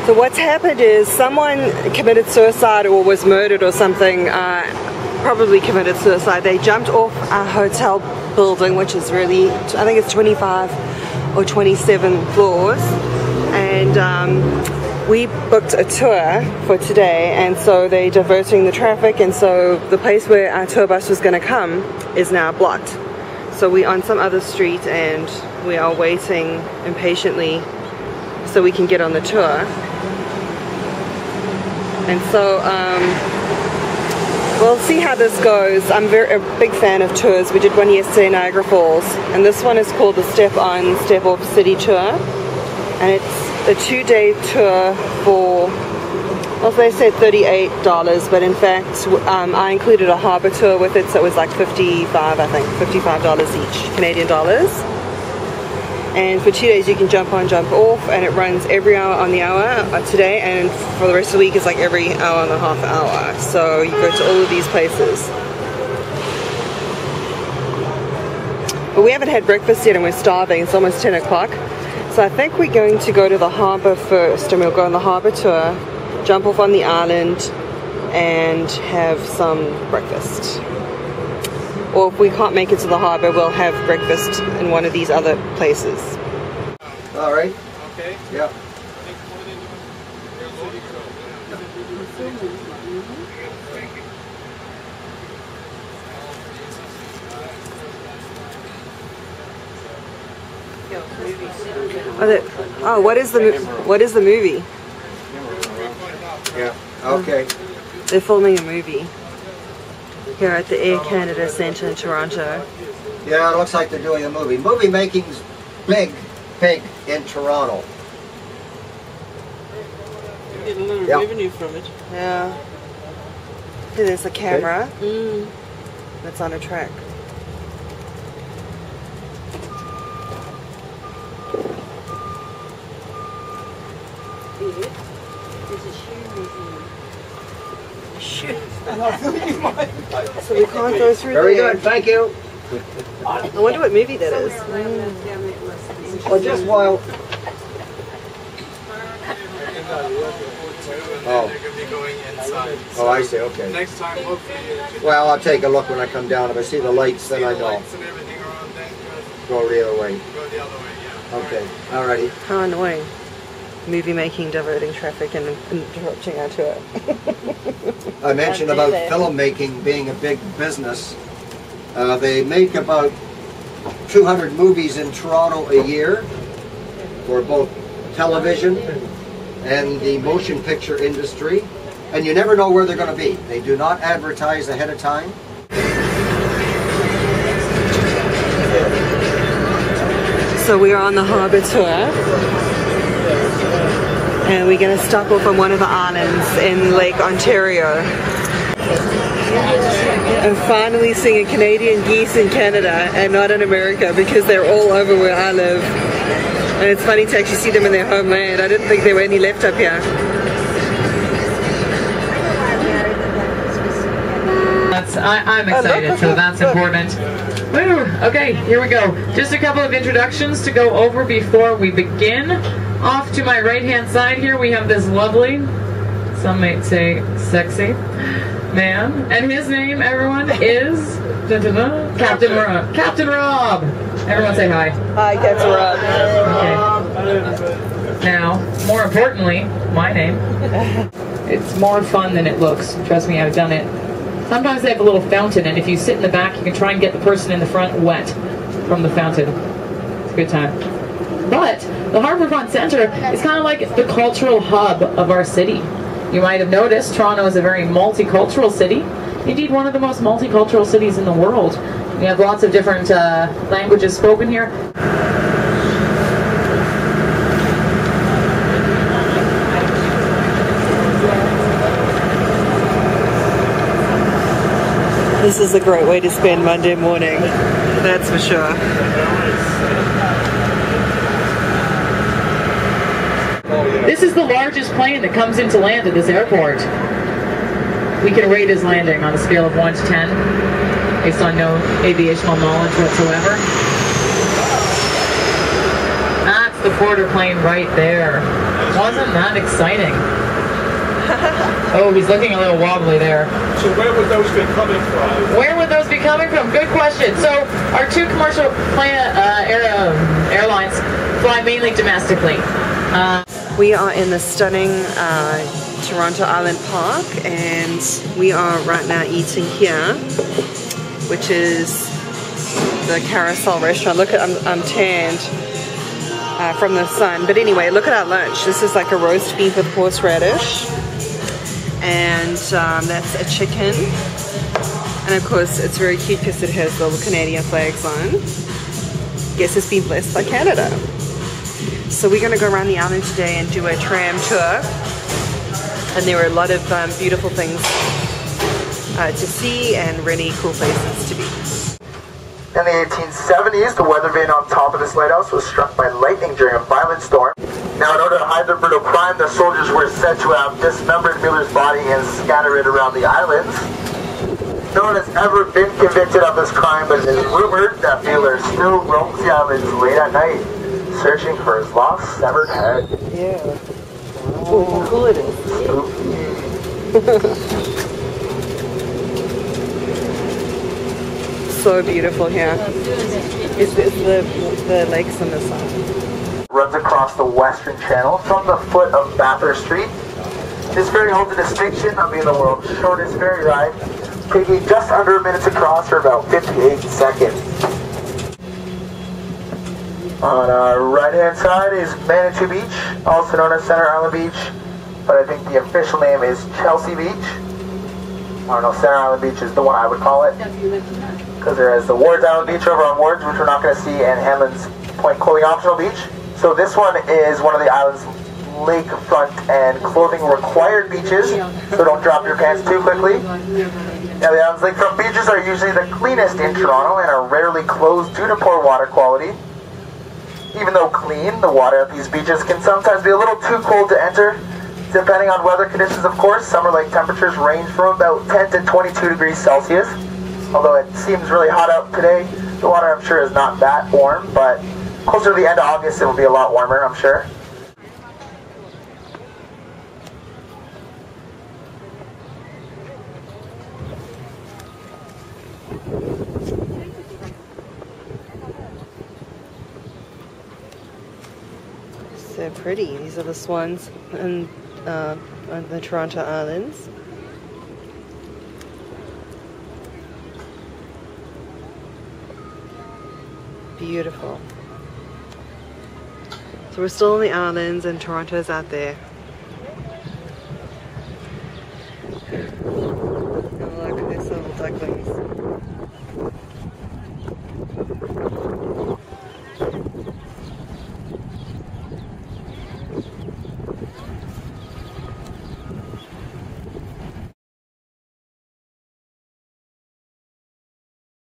So what's happened is someone committed suicide or was murdered or something, probably committed suicide. They jumped off a hotel building, which is really, I think it's 25 or 27 floors, and we booked a tour for today, and so they're diverting the traffic, and so the place where our tour bus was going to come is now blocked. So we're on some other street and we are waiting impatiently so we can get on the tour. And so we'll see how this goes. I'm a big fan of tours. We did one yesterday in Niagara Falls, and this one is called the Step On, Step Off City Tour, and it's a 2-day tour for, well, they said $38, but in fact I included a harbour tour with it, so it was like $55, I think, $55 each, Canadian dollars. And for 2 days you can jump on, jump off, and it runs every hour on the hour today, and for the rest of the week it's like every hour and a half hour. So you go to all of these places. But we haven't had breakfast yet and we're starving. It's almost 10 o'clock. So I think we're going to go to the harbour first, and we'll go on the harbour tour, jump off on the island and have some breakfast. Or if we can't make it to the harbour, we'll have breakfast in one of these other places. All right. Okay. Yeah. Oh, what is the movie? Yeah. Okay. They're filming a movie here at the Air Canada Centre in Toronto. Yeah, it looks like they're doing a movie. Movie making's big in Toronto. You get a little revenue from it. Yeah. Here, there's a camera that's on a track. There's a shoe museum. So we can't go through Very there. good, thank you. I wonder what movie that is. Well, just while... Oh. They're going to be going inside. Oh, I see, okay. Next time, hopefully... Well, I'll take a look when I come down. If I see the lights, then I know. Lights and everything around then, Go the other way. go the other way, yeah. Okay, alrighty. How annoying. Movie making, diverting traffic and interrupting our tour. I mentioned about filmmaking being a big business. They make about 200 movies in Toronto a year for both television and the motion picture industry, and you never know where they're going to be. They do not advertise ahead of time. So we are on the harbour tour, and we're going to stop off on one of the islands in Lake Ontario. I'm finally seeing a Canadian geese in Canada and not in America, because they're all over where I live. And it's funny to actually see them in their homeland. I didn't think there were any left up here. I'm excited, so that's important. Woo! Okay, here we go. Just a couple of introductions to go over before we begin. Off to my right-hand side here, we have this lovely, some might say sexy, man. And his name, everyone, is Captain Rob. Captain Rob! Everyone say hi. Hi, Captain Rob. Okay. Now, more importantly, my name. It's more fun than it looks. Trust me, I've done it. Sometimes they have a little fountain, and if you sit in the back, you can try and get the person in the front wet from the fountain. It's a good time. But the Harbourfront Centre is kind of like the cultural hub of our city. You might have noticed Toronto is a very multicultural city. Indeed, one of the most multicultural cities in the world. We have lots of different languages spoken here. This is a great way to spend Monday morning, that's for sure. This is the largest plane that comes into land at this airport. We can rate his landing on a scale of 1 to 10, based on no aviational knowledge whatsoever. That's the quarter plane right there. Wasn't that exciting? Oh, he's looking a little wobbly there. So where would those be coming from? Where would those be coming from? Good question. So our two commercial airlines fly mainly domestically. We are in the stunning Toronto Island Park, and we are right now eating here, which is the Carousel restaurant. Look at, I'm tanned from the sun. But anyway, look at our lunch. This is like a roast beef with horseradish. And that's a chicken. And of course, it's very cute because it has little Canadian flags on. Guess it's been blessed by Canada. So we're going to go around the island today and do a tram tour. And there are a lot of beautiful things to see and really cool places to be. In the 1870s, the weather vane on top of this lighthouse was struck by lightning during a violent storm. Now, in order to hide their brutal crime, the soldiers were said to have dismembered Miller's body and scattered it around the islands. No one has ever been convicted of this crime, but it is rumored that Miller still roams the islands late at night, searching for his lost severed head. Yeah. Oh, how cool it is. So beautiful here. It's the lakes on the side. Runs across the Western Channel from the foot of Bathurst Street. This ferry holds the distinction of being the world's shortest ferry ride, taking just under a minute to cross for about 58 seconds. On our right-hand side is Manitou Beach, also known as Center Island Beach, but I think the official name is Chelsea Beach. I don't know, Center Island Beach is the one I would call it, because there is the Wards Island Beach over on Wards, which we're not going to see, and Hanlon's Point Clothing Optional Beach. So this one is one of the island's lakefront and clothing required beaches, so don't drop your pants too quickly. Now the island's lakefront beaches are usually the cleanest in Toronto and are rarely closed due to poor water quality. Even though clean, the water at these beaches can sometimes be a little too cold to enter, depending on weather conditions of course. Summer lake temperatures range from about 10 to 22 degrees Celsius. Although it seems really hot out today, the water I'm sure is not that warm, but closer to the end of August it will be a lot warmer, I'm sure. So pretty. These are the swans on the Toronto Islands. Beautiful. So we're still on the islands and Toronto's out there. Oh look, there's little ducklings.